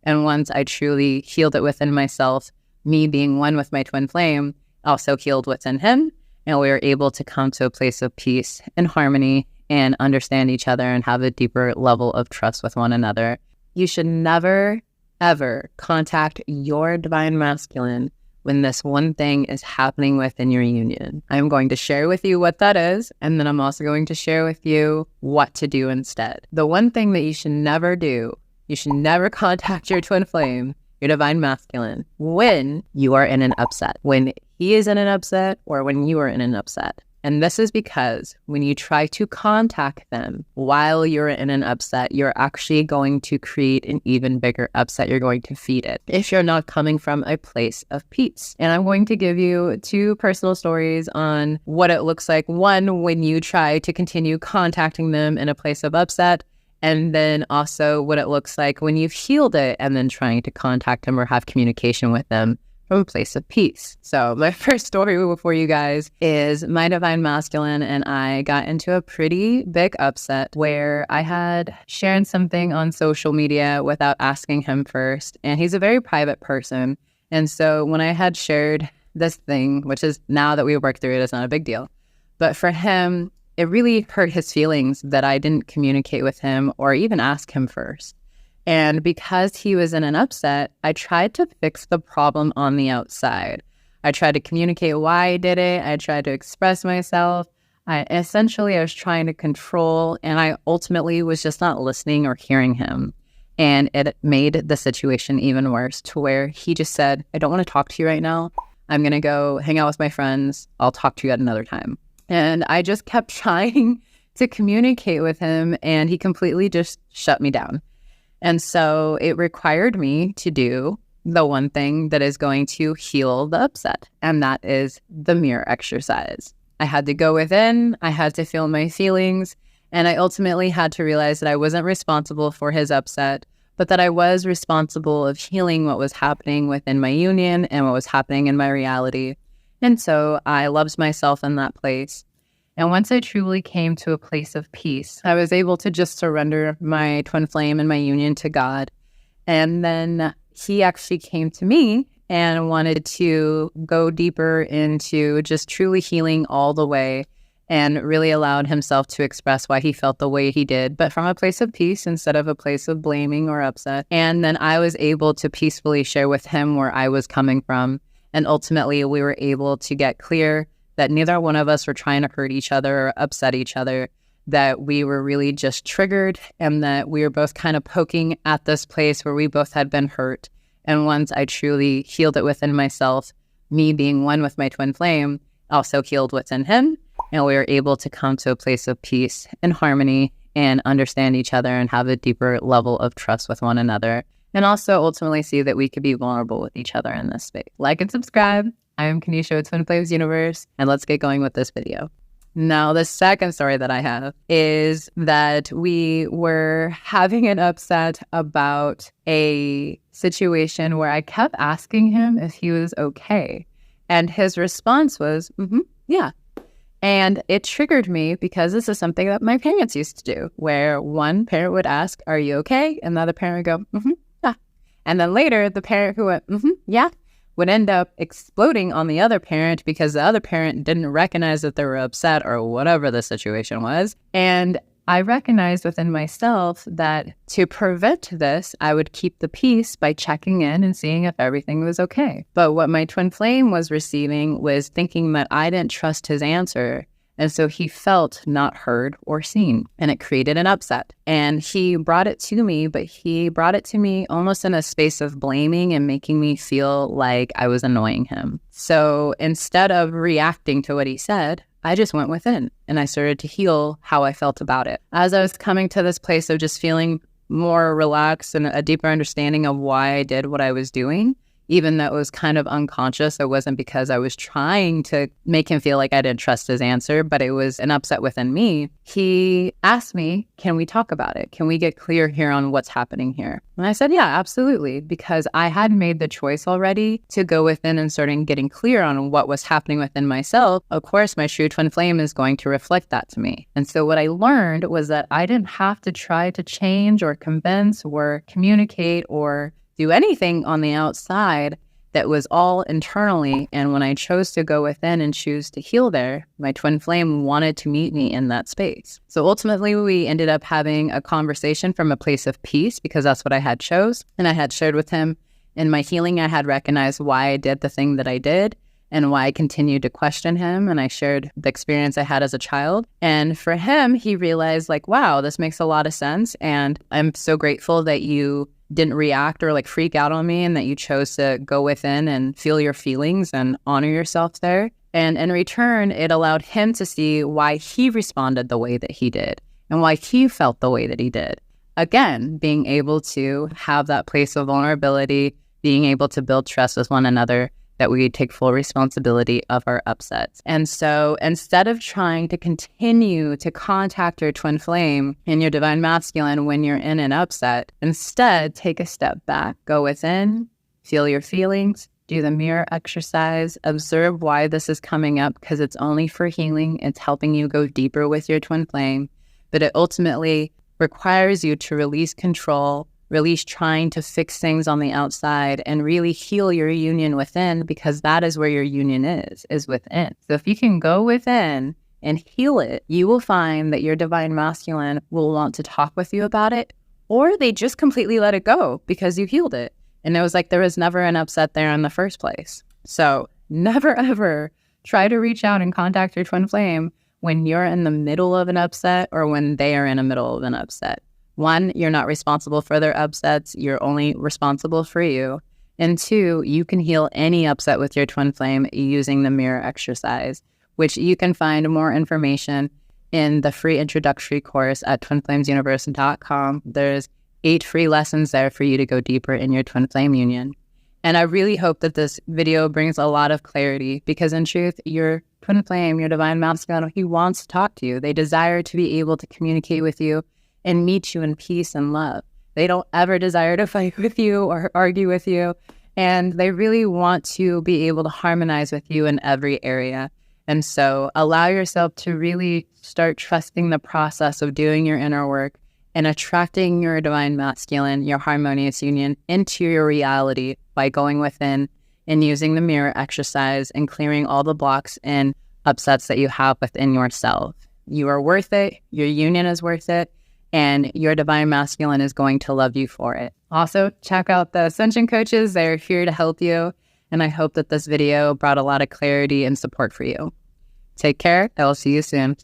And once I truly healed it within myself, me being one with my twin flame, also healed within him. And we were able to come to a place of peace and harmony and understand each other and have a deeper level of trust with one another. You should never, ever contact your divine masculine when this one thing is happening within your union. I'm going to share with you what that is, and then I'm also going to share with you what to do instead. The one thing that you should never do, you should never contact your twin flame, your divine masculine, when you are in an upset, when he is in an upset or when you are in an upset. And this is because when you try to contact them while you're in an upset, you're actually going to create an even bigger upset. You're going to feed it if you're not coming from a place of peace. And I'm going to give you 2 personal stories on what it looks like. One, when you try to continue contacting them in a place of upset, and then also what it looks like when you've healed it and then trying to contact them or have communication with them from a place of peace. So my first story for you guys is my divine masculine and I got into a pretty big upset where I had shared something on social media without asking him first. And he's a very private person. And so when I had shared this thing, which is now that we worked through it, it's not a big deal. But for him, it really hurt his feelings that I didn't communicate with him or even ask him first. And because he was in an upset, I tried to fix the problem on the outside. I tried to communicate why I did it. I tried to express myself. I was trying to control, and I ultimately was just not listening or hearing him. And it made the situation even worse to where he just said, I don't want to talk to you right now. I'm going to go hang out with my friends. I'll talk to you at another time. And I just kept trying to communicate with him, and he completely just shut me down. And so it required me to do the one thing that is going to heal the upset, and that is the mirror exercise. I had to go within, I had to feel my feelings, and I ultimately had to realize that I wasn't responsible for his upset, but that I was responsible of healing what was happening within my union and what was happening in my reality. And so I loved myself in that place. And once I truly came to a place of peace, I was able to just surrender my twin flame and my union to God. And then he actually came to me and wanted to go deeper into just truly healing all the way and really allowed himself to express why he felt the way he did, but from a place of peace instead of a place of blaming or upset. And then I was able to peacefully share with him where I was coming from. And ultimately, we were able to get clear that neither one of us were trying to hurt each other or upset each other, that we were really just triggered and that we were both kind of poking at this place where we both had been hurt. And once I truly healed it within myself, me being one with my twin flame, also healed within him. And we were able to come to a place of peace and harmony and understand each other and have a deeper level of trust with one another. And also ultimately see that we could be vulnerable with each other in this space. Like and subscribe. I am Kanisha with Twin Flames Universe, and let's get going with this video. Now, the second story that I have is that we were having an upset about a situation where I kept asking him if he was okay. And his response was, yeah. And it triggered me because this is something that my parents used to do, where one parent would ask, are you okay? And the other parent would go, yeah. And then later, the parent who went, yeah, would end up exploding on the other parent because the other parent didn't recognize that they were upset or whatever the situation was. And I recognized within myself that to prevent this, I would keep the peace by checking in and seeing if everything was okay. But what my twin flame was receiving was thinking that I didn't trust his answer. And so he felt not heard or seen, and it created an upset. And he brought it to me, but he brought it to me almost in a space of blaming and making me feel like I was annoying him. So instead of reacting to what he said, I just went within and I started to heal how I felt about it. As I was coming to this place of just feeling more relaxed and a deeper understanding of why I did what I was doing, even though it was kind of unconscious. It wasn't because I was trying to make him feel like I didn't trust his answer, but it was an upset within me. He asked me, can we talk about it? Can we get clear here on what's happening here? And I said, yeah, absolutely, because I had made the choice already to go within and starting getting clear on what was happening within myself. Of course, my true twin flame is going to reflect that to me. And so what I learned was that I didn't have to try to change or convince or communicate or do anything on the outside that was all internally. And when I chose to go within and choose to heal there, my twin flame wanted to meet me in that space. So ultimately, we ended up having a conversation from a place of peace because that's what I had chose. And I had shared with him in my healing, I had recognized why I did the thing that I did and why I continued to question him. And I shared the experience I had as a child. And for him, he realized like, wow, this makes a lot of sense. And I'm so grateful that you didn't react or like freak out on me and that you chose to go within and feel your feelings and honor yourself there. And in return, it allowed him to see why he responded the way that he did and why he felt the way that he did. Again, being able to have that place of vulnerability, being able to build trust with one another, that we take full responsibility of our upsets. And so instead of trying to continue to contact your twin flame and your divine masculine when you're in an upset, instead take a step back, go within, feel your feelings, do the mirror exercise, observe why this is coming up because it's only for healing. It's helping you go deeper with your twin flame, but it ultimately requires you to release control, release trying to fix things on the outside, and really heal your union within, because that is where your union is within. So if you can go within and heal it, you will find that your divine masculine will want to talk with you about it, or they just completely let it go because you healed it. And it was like there was never an upset there in the first place. So never, ever try to reach out and contact your twin flame when you're in the middle of an upset or when they are in the middle of an upset. One, you're not responsible for their upsets. You're only responsible for you. And two, you can heal any upset with your twin flame using the mirror exercise, which you can find more information in the free introductory course at twinflamesuniverse.com. There's 8 free lessons there for you to go deeper in your twin flame union. And I really hope that this video brings a lot of clarity, because in truth, your twin flame, your divine masculine, he wants to talk to you. They desire to be able to communicate with you and meet you in peace and love. They don't ever desire to fight with you or argue with you. And they really want to be able to harmonize with you in every area. And so allow yourself to really start trusting the process of doing your inner work and attracting your divine masculine, your harmonious union, into your reality by going within and using the mirror exercise and clearing all the blocks and upsets that you have within yourself. You are worth it. Your union is worth it. And your divine masculine is going to love you for it. Also, check out the Ascension coaches. They're here to help you. And I hope that this video brought a lot of clarity and support for you. Take care. I will see you soon.